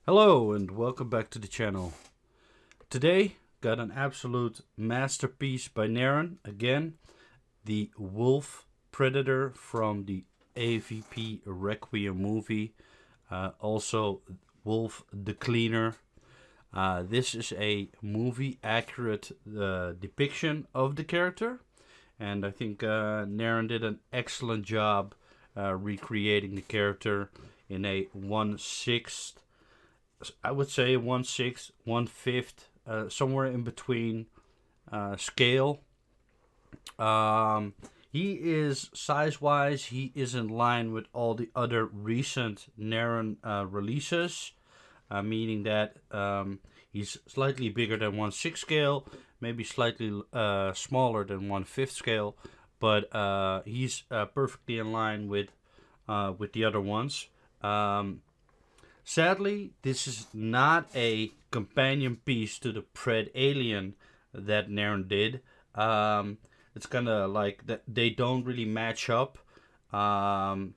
Hello and welcome back to the channel. Today got an absolute masterpiece by Narin again, the Wolf Predator from the AVP Requiem movie, also Wolf the Cleaner. This is a movie accurate depiction of the character, and I think Narin did an excellent job recreating the character in a 1/6, I would say 1/6, 1/5, somewhere in between scale. Um, he is size wise, he is in line with all the other recent Narin releases, meaning that he's slightly bigger than 1/6 scale, maybe slightly smaller than 1/5 scale, but he's perfectly in line with the other ones. Sadly, this is not a companion piece to the Pred Alien that Nairn did. It's kind of like that they don't really match up. Um,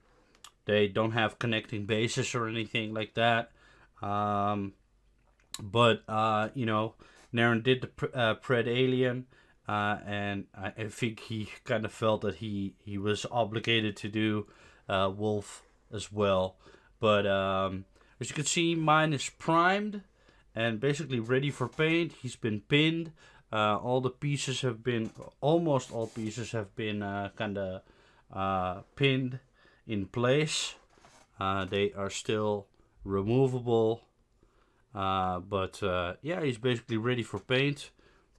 they don't have connecting bases or anything like that. Um, but Nairn did the Pred Alien, and I think he kind of felt that he was obligated to do Wolf as well. But as you can see, mine is primed and basically ready for paint. He's been pinned. All the pieces have been, almost all pieces have been kind of pinned in place. They are still removable. But yeah, he's basically ready for paint.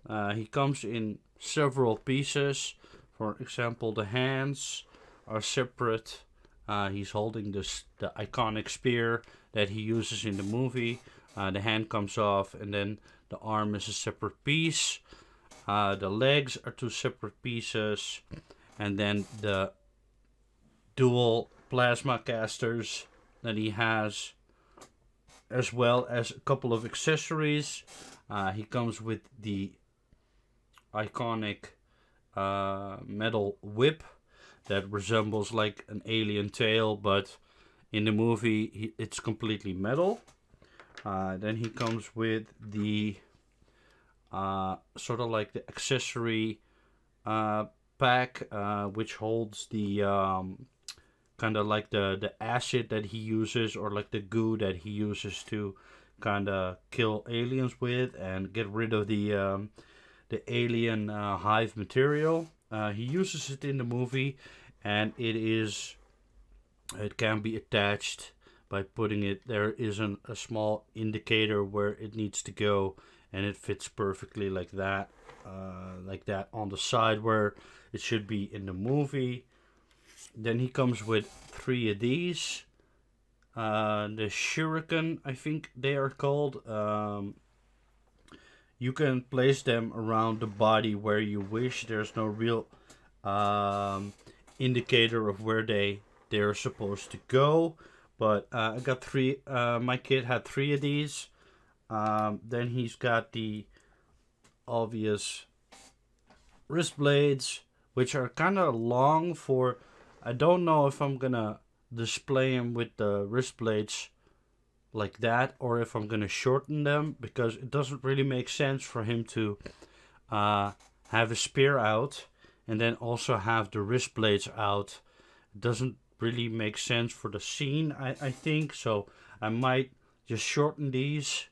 He comes in several pieces. For example, the hands are separate. He's holding the iconic spear that he uses in the movie. The hand comes off, and then the arm is a separate piece. The legs are two separate pieces, and then the dual plasma casters that he has, as well as a couple of accessories. He comes with the iconic metal whip that resembles like an alien tail, but in the movie it's completely metal. Then he comes with the sort of like the accessory pack, which holds the kind of like the acid that he uses, or like the goo that he uses to kind of kill aliens with and get rid of the alien hive material. He uses it in the movie, and it can be attached by putting it. There is a small indicator where it needs to go, and it fits perfectly like that on the side where it should be in the movie. Then he comes with three of these. The shuriken, I think they are called. You can place them around the body where you wish. There's no real indicator of where they're supposed to go. But I got three. My kid had three of these. Then he's got the obvious wrist blades, which are kind of long for. I don't know if I'm gonna display them with the wrist blades like that, or if I'm gonna shorten them, because it doesn't really make sense for him to have a spear out and then also have the wrist blades out. It doesn't really make sense for the scene, I think. So I might just shorten these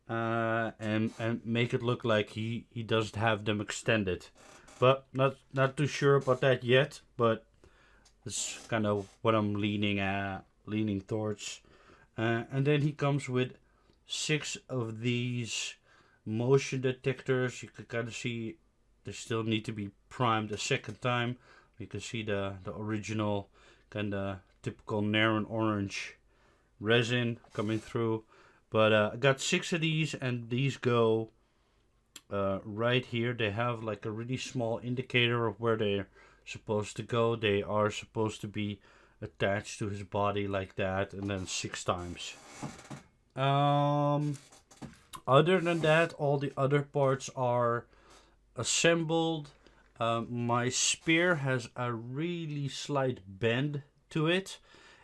and make it look like he doesn't have them extended. But not too sure about that yet. But it's kind of what I'm leaning towards. And then he comes with 6 of these motion detectors. You can kind of see they still need to be primed a second time. You can see the original kind of typical Narin orange resin coming through. But I got 6 of these, and these go right here. They have like a really small indicator of where they're supposed to go. They are supposed to be attached to his body like that, and then 6 times. Other than that, all the other parts are assembled. My spear has a really slight bend to it.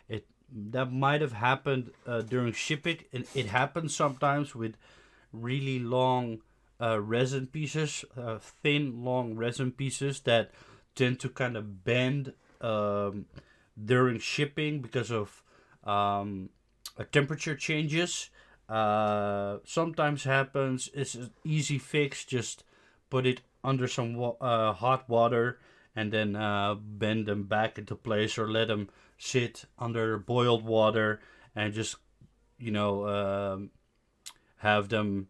It that might have happened during shipping. It happens sometimes with really long resin pieces, thin, long resin pieces that tend to kind of bend during shipping because of temperature changes. Sometimes happens. It's an easy fix. Just put it under some hot water and then bend them back into place, or let them sit under boiled water and just you know have them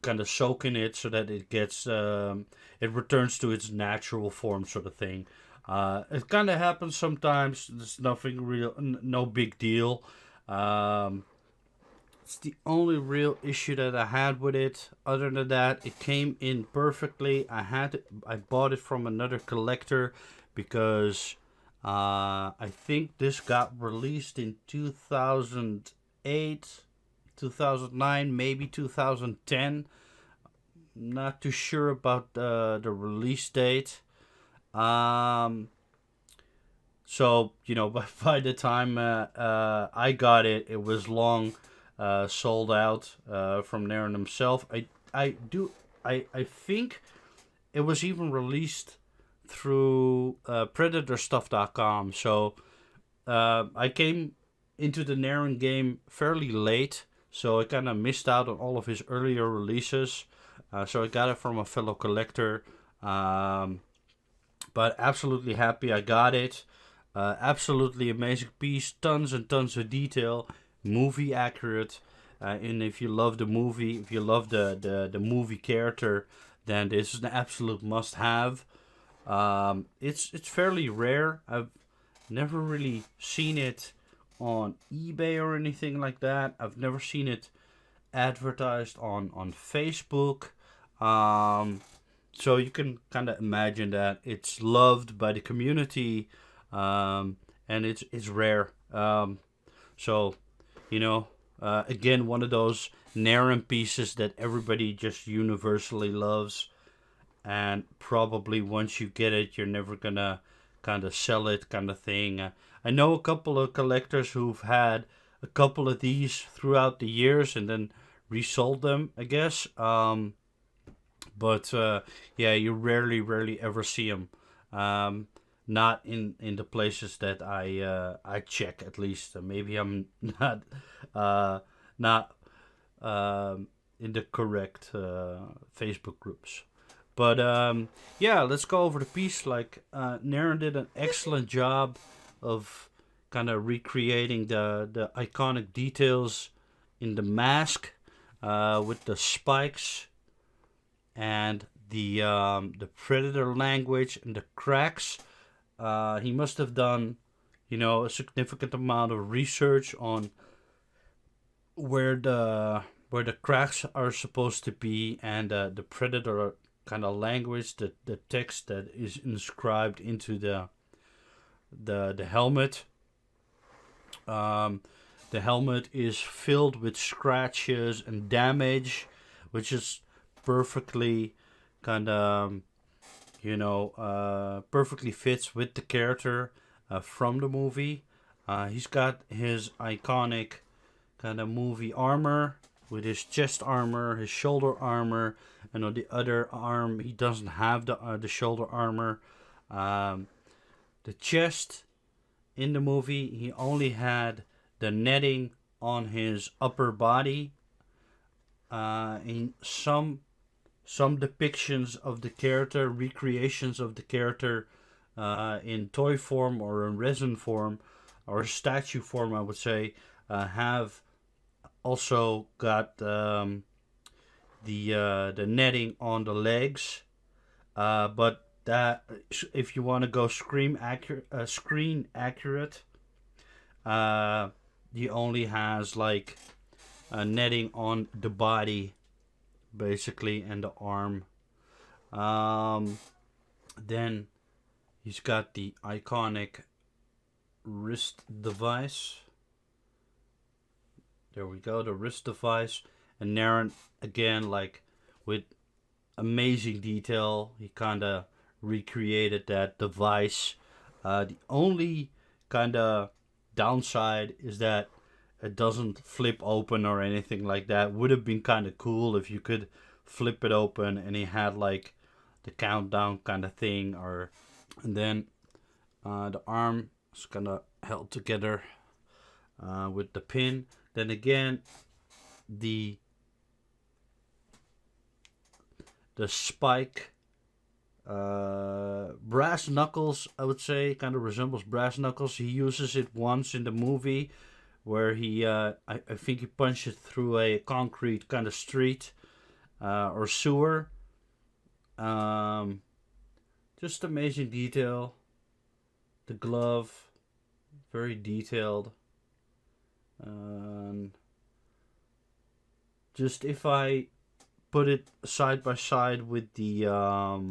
kind of soak in it so that it gets it returns to its natural form, sort of thing. It kind of happens sometimes. There's nothing real, no big deal. Um, it's the only real issue that I had with it. Other than that, it came in perfectly. I bought it from another collector because I think this got released in 2008, 2009, maybe 2010. Not too sure about the release date. Um, so by the time I got it, it was long sold out from Narin himself. I think it was even released through PredatorStuff.com. So I came into the Narin game fairly late, so I kind of missed out on all of his earlier releases. So I got it from a fellow collector. But absolutely happy I got it. Absolutely amazing piece. Tons and tons of detail. Movie accurate. And if you love the movie, if you love the movie character, then this is an absolute must have. It's fairly rare. I've never really seen it on eBay or anything like that. I've never seen it advertised on Facebook. So you can kind of imagine that it's loved by the community, and it's rare. So again, one of those Narin pieces that everybody just universally loves, and probably once you get it, you're never gonna kind of sell it, kind of thing. I know a couple of collectors who've had a couple of these throughout the years and then resold them, I guess. But yeah, you rarely ever see them. Not in the places that I check, at least. Maybe I'm not in the correct Facebook groups. But yeah, let's go over the piece. Like Narin did an excellent job of kind of recreating the iconic details in the mask with the spikes and the predator language and the cracks. He must have done, a significant amount of research on where the cracks are supposed to be, and the predator kind of language, the text that is inscribed into the helmet. The helmet is filled with scratches and damage, which is perfectly kind of perfectly fits with the character from the movie. He's got his iconic kind of movie armor with his chest armor, his shoulder armor, and on the other arm he doesn't have the shoulder armor. The chest in the movie, he only had the netting on his upper body. In some depictions of the character, recreations of the character in toy form or in resin form or statue form, I would say, have also got the netting on the legs. But that, if you want to go screen accurate, he only has like netting on the body, basically, and the arm. Then he's got the iconic wrist device. There we go, the wrist device. And Narin, again, like with amazing detail, he kind of recreated that device. The only kind of downside is that it doesn't flip open or anything like that. Would have been kind of cool if you could flip it open and he had like the countdown kind of thing. Or and then the arm is kind of held together with the pin. Then again, the spike, brass knuckles, I would say, kind of resembles brass knuckles. He uses it once in the movie where he, I think he punched it through a concrete kind of street or sewer. Just amazing detail. The glove, very detailed. Just if I put it side by side with the let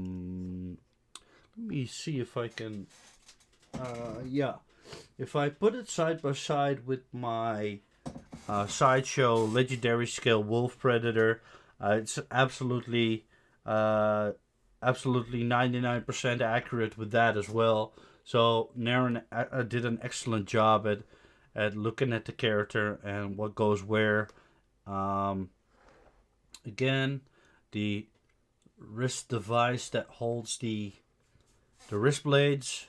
me see if I can yeah, if I put it side by side with my Sideshow legendary scale Wolf Predator, it's absolutely 99% accurate with that as well. So Narin did an excellent job at looking at the character and what goes where. Again, the wrist device that holds the wrist blades,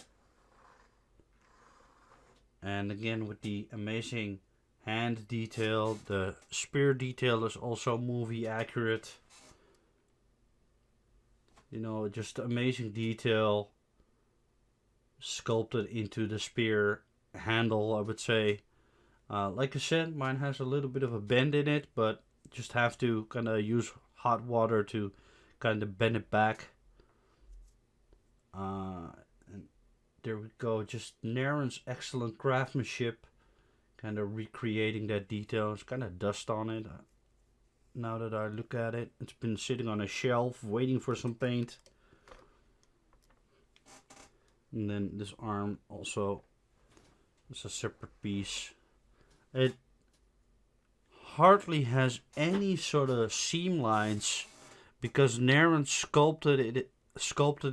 and again with the amazing hand detail. The spear detail is also movie accurate. You know, just amazing detail sculpted into the spear handle, I would say. Like I said, mine has a little bit of a bend in it, but just have to kind of use hot water to kind of bend it back. And there we go. Just Narin's excellent craftsmanship, kind of recreating that detail. There's kind of dust on it. Now that I look at it, it's been sitting on a shelf waiting for some paint. And then this arm also is a separate piece. It hardly has any sort of seam lines because Narin sculpted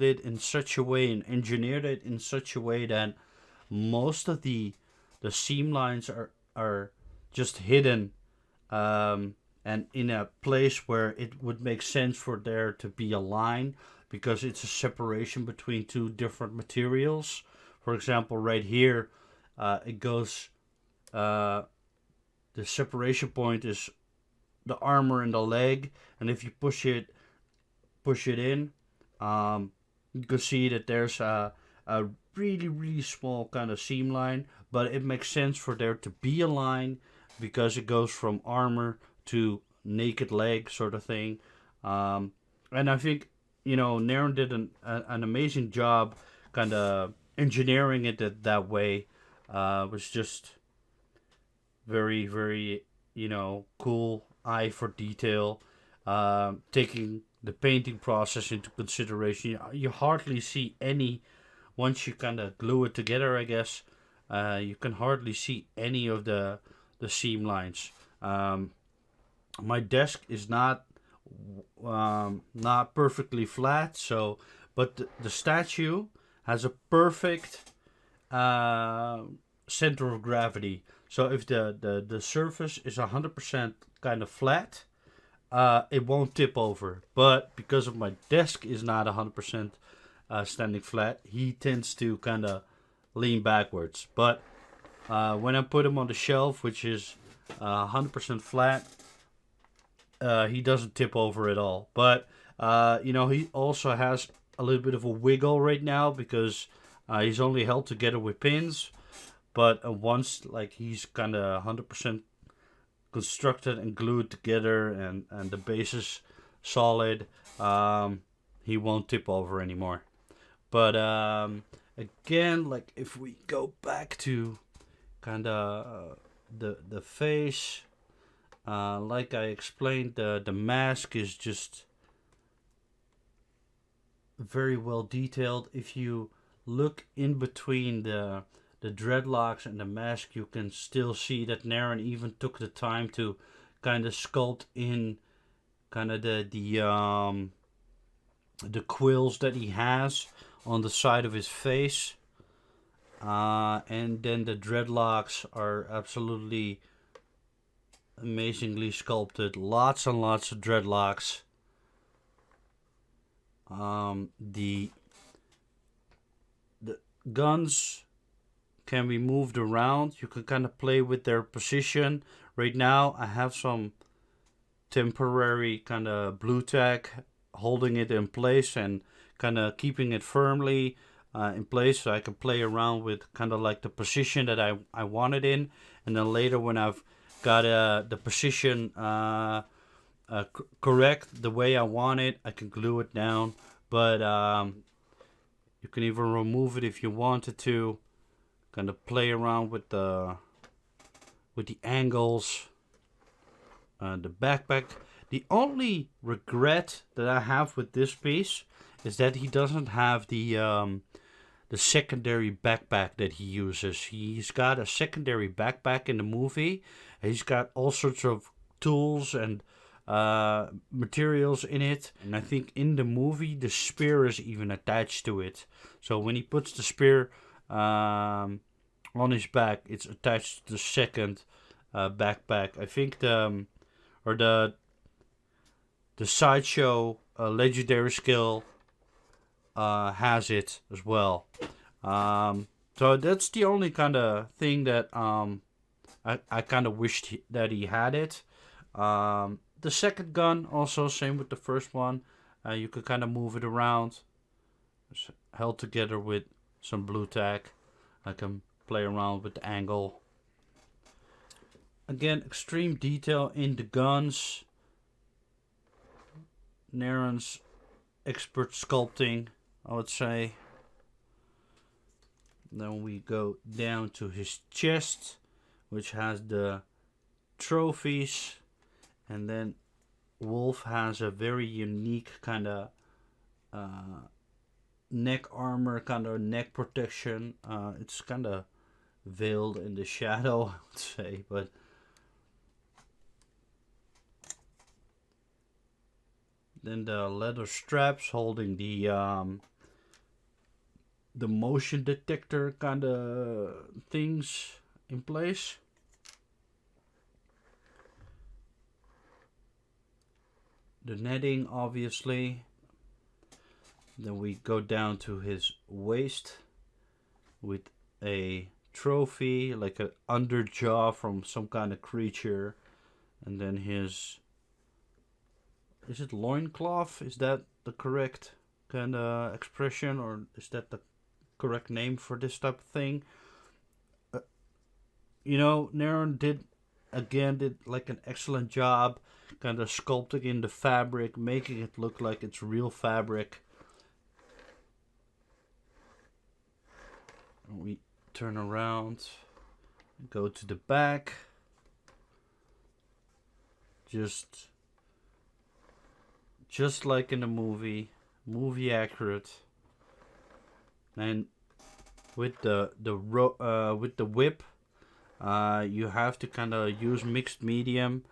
it in such a way and engineered it in such a way that most of the seam lines are just hidden and in a place where it would make sense for there to be a line, because it's a separation between two different materials. For example, right here, it goes, the separation point is the armor and the leg, and if you push it in, you can see that there's a really small kind of seam line, but it makes sense for there to be a line because it goes from armor to naked leg sort of thing. And I think, you know, Narin did an amazing job kind of engineering it that way. It was just very, very, you know, cool eye for detail. Taking the painting process into consideration, you hardly see any, once you kind of glue it together, I guess, you can hardly see any of the seam lines. My desk is not perfectly flat, so, but the statue has a perfect center of gravity. So if the surface is 100% kind of flat, it won't tip over. But because of my desk is not 100% standing flat, he tends to kind of lean backwards. But when I put him on the shelf, which is 100% flat, he doesn't tip over at all. But you know, he also has a little bit of a wiggle right now because he's only held together with pins. But once like he's kind of 100% constructed and glued together, and the base is solid, he won't tip over anymore. But again, like if we go back to kind of the face, like I explained, the mask is just very well detailed. If you look in between the dreadlocks and the mask, you can still see that Narin even took the time to kind of sculpt in kind of the quills that he has on the side of his face. And then the dreadlocks are absolutely amazingly sculpted. Lots and lots of dreadlocks. The guns can be moved around. You can kind of play with their position. Right now I have some temporary kind of blue tack holding it in place and kind of keeping it firmly in place, so I can play around with kind of like the position that I want it in. And then later when I've got the position correct the way I want it, I can glue it down. But you can even remove it if you wanted to. Kind of play around with the angles. The backpack. The only regret that I have with this piece is that he doesn't have the secondary backpack that he uses. He's got a secondary backpack in the movie. He's got all sorts of tools and materials in it. And I think in the movie the spear is even attached to it. So when he puts the spear on his back, it's attached to the second backpack. I think the Sideshow legendary skill has it as well. So that's the only kind of thing that I kind of wished that he had it. The second gun also same with the first one. You could kind of move it around. It's held together with some blue tack. I can play around with the angle. Again, extreme detail in the guns. Narin's expert sculpting, I would say. Then we go down to his chest, which has the trophies. And then Wolf has a very unique kind of neck armor, kind of neck protection. It's kind of veiled in the shadow, I would say, but then the leather straps holding the motion detector kind of things in place. The netting, obviously. Then we go down to his waist with a trophy, like an underjaw from some kind of creature. And then his... Is it loincloth? Is that the correct kind of expression? Or is that the correct name for this type of thing? You know, Narin did like an excellent job kind of sculpting in the fabric, making it look like it's real fabric. We turn around, go to the back. Just like in the movie accurate. And with the whip, you have to kind of use mixed medium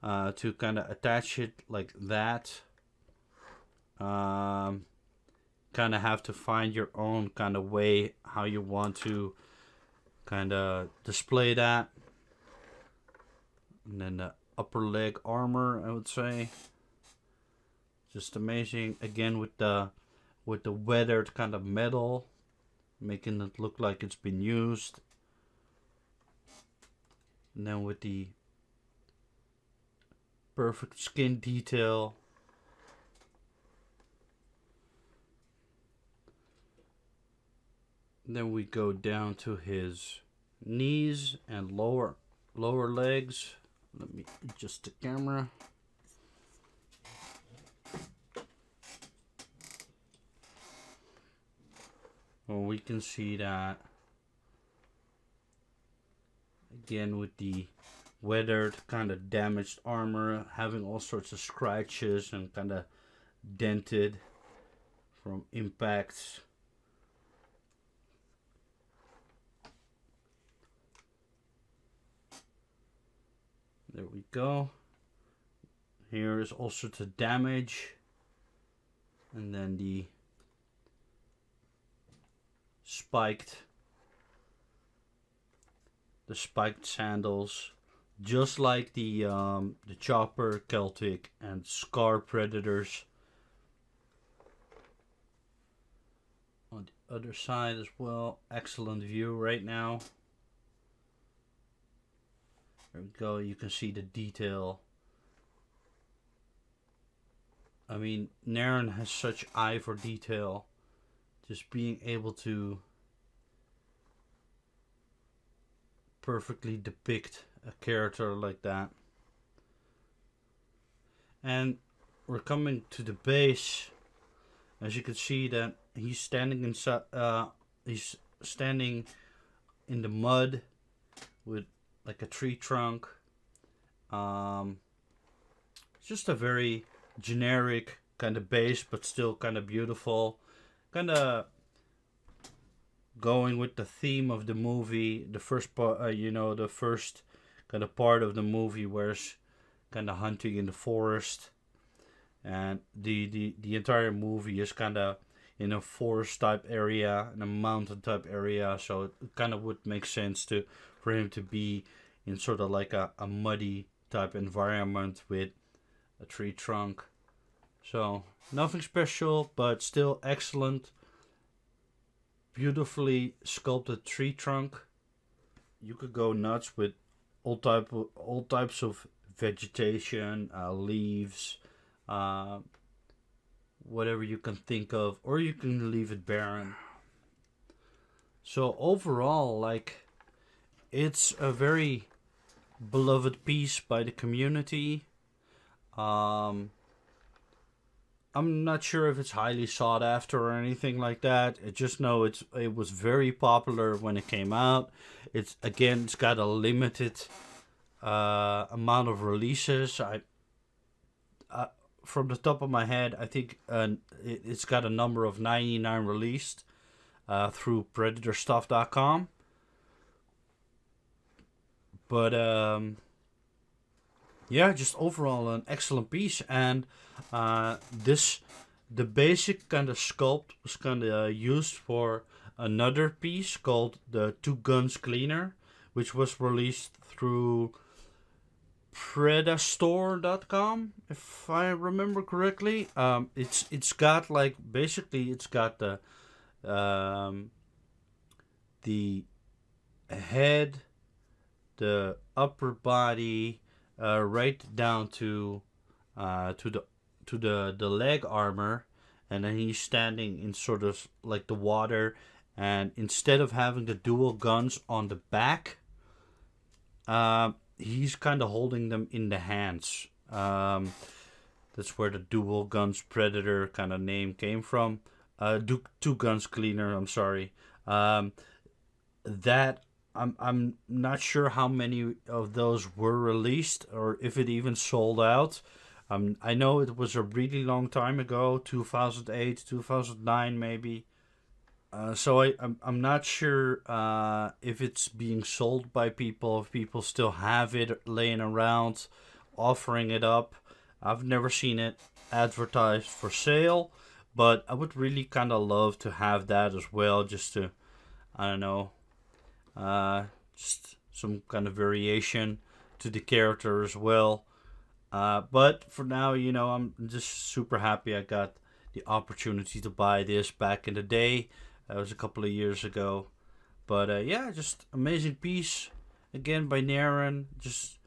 to kind of attach it like that. Kind of have to find your own kind of way how you want to kind of display that. And then the upper leg armor, I would say. Just amazing. Again with the weathered kind of metal, making it look like it's been used. And then with the perfect skin detail. And then we go down to his knees and lower legs. Let me adjust the camera. Well, we can see that again with the weathered kind of damaged armor, having all sorts of scratches and kind of dented from impacts. There we go. Here is all sorts of damage. And then the spiked the spiked sandals, just like the chopper, Celtic, and Scar Predators. On the other side as well, excellent view right now. There we go, you can see the detail. I mean, Narin has such eye for detail. Just being able to perfectly depict a character like that. And we're coming to the base. As you can see that he's standing inside. He's standing in the mud with like a tree trunk. It's just a very generic kind of base, but still kind of beautiful. Kind of going with the theme of the movie. The first part, the first kind of part of the movie where it's kind of hunting in the forest, and the entire movie is kind of in a forest type area, in a mountain type area. So it kind of would make sense for him to be in sort of like a muddy type environment with a tree trunk. So nothing special, but still excellent. Beautifully sculpted tree trunk. You could go nuts with all types of vegetation, leaves, whatever you can think of, or you can leave it barren. So overall, like, it's a very beloved piece by the community. I'm not sure if it's highly sought after or anything like that. I just know it was very popular when it came out. It's got a limited amount of releases. From the top of my head, I think it's got a number of 99 released through predatorstuff.com. But yeah, just overall an excellent piece. And the basic kind of sculpt was kind of used for another piece called the Two Guns Cleaner, which was released through predastore.com, if I remember correctly. It's got like, basically it's got the head, the upper body, right down to the leg armor, and then he's standing in sort of like the water, and instead of having the dual guns on the back, he's kind of holding them in the hands. That's where the Dual Guns Predator kind of name came from. Two Guns Cleaner, I'm sorry. That I'm not sure how many of those were released or if it even sold out. I know it was a really long time ago, 2008, 2009 maybe. So I'm not sure if it's being sold by people, if people still have it laying around, offering it up. I've never seen it advertised for sale, but I would really kind of love to have that as well, just to, I don't know, just some kind of variation to the character as well. But for now, I'm just super happy I got the opportunity to buy this back in the day. That was a couple of years ago. But yeah, just amazing piece. Again, by Narin. Just,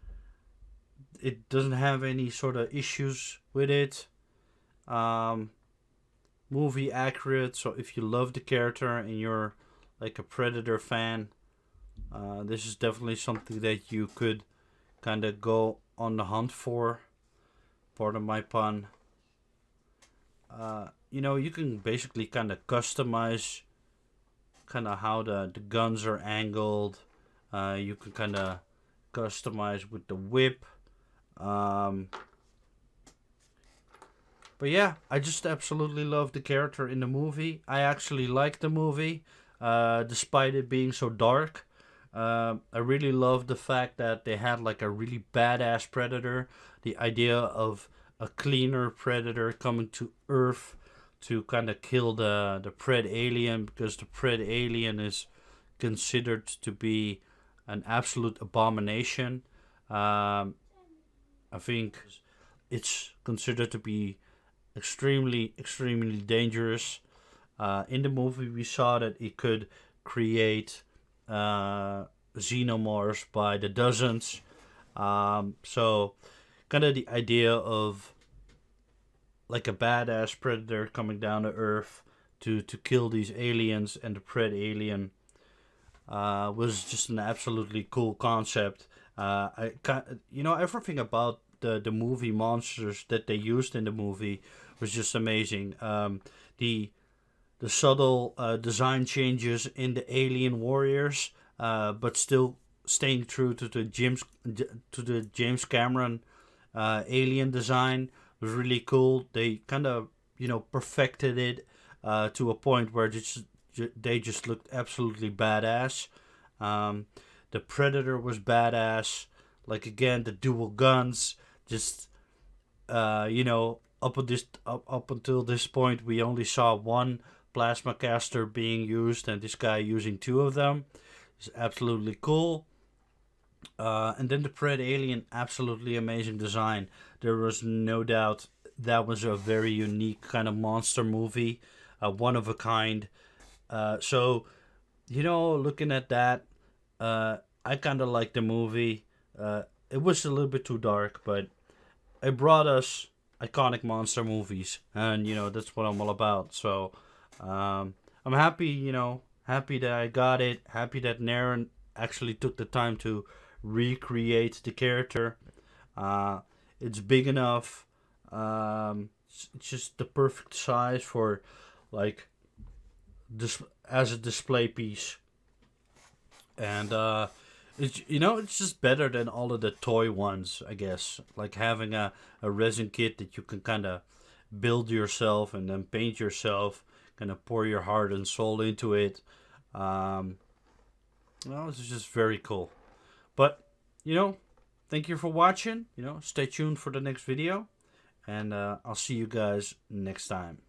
it doesn't have any sort of issues with it. Movie accurate. So if you love the character and you're like a Predator fan, this is definitely something that you could kind of go on the hunt for. Pardon my pun. You can basically kind of customize kind of how the guns are angled. You can kind of customize with the whip. But yeah, I just absolutely love the character in the movie. I actually like the movie, despite it being so dark. I really love the fact that they had like a really badass Predator. The idea of a cleaner Predator coming to Earth to kind of kill the Pred alien, because the Pred alien is considered to be an absolute abomination. Um, I think it's considered to be extremely dangerous. In the movie, we saw that it could create xenomorphs by the dozens. So, kind of the idea of like a badass predator coming down to Earth to kill these aliens and the pred alien was just an absolutely cool concept. Everything about the movie monsters that they used in the movie was just amazing. The the subtle design changes in the alien warriors, but still staying true to the James Cameron alien design was really cool. They kind of perfected it to a point where they just looked absolutely badass. Um, the Predator was badass. Like again, the dual guns. Just up until this point, we only saw one plasma caster being used, and this guy using two of them. It's absolutely cool. And then the Pred Alien, absolutely amazing design. There was no doubt that was a very unique kind of monster movie, one of a kind. Looking at that, I kind of liked the movie. It was a little bit too dark, but it brought us iconic monster movies, and that's what I'm all about. So, I'm happy, happy that I got it. Happy that Narin actually took the time to recreate the character. Uh, it's big enough. It's just the perfect size for like this as a display piece, and it's just better than all of the toy ones, I guess. Like having a resin kit that you can kind of build yourself and then paint yourself, kind of pour your heart and soul into it. Um, it's just very cool. But thank you for watching. Stay tuned for the next video, and I'll see you guys next time.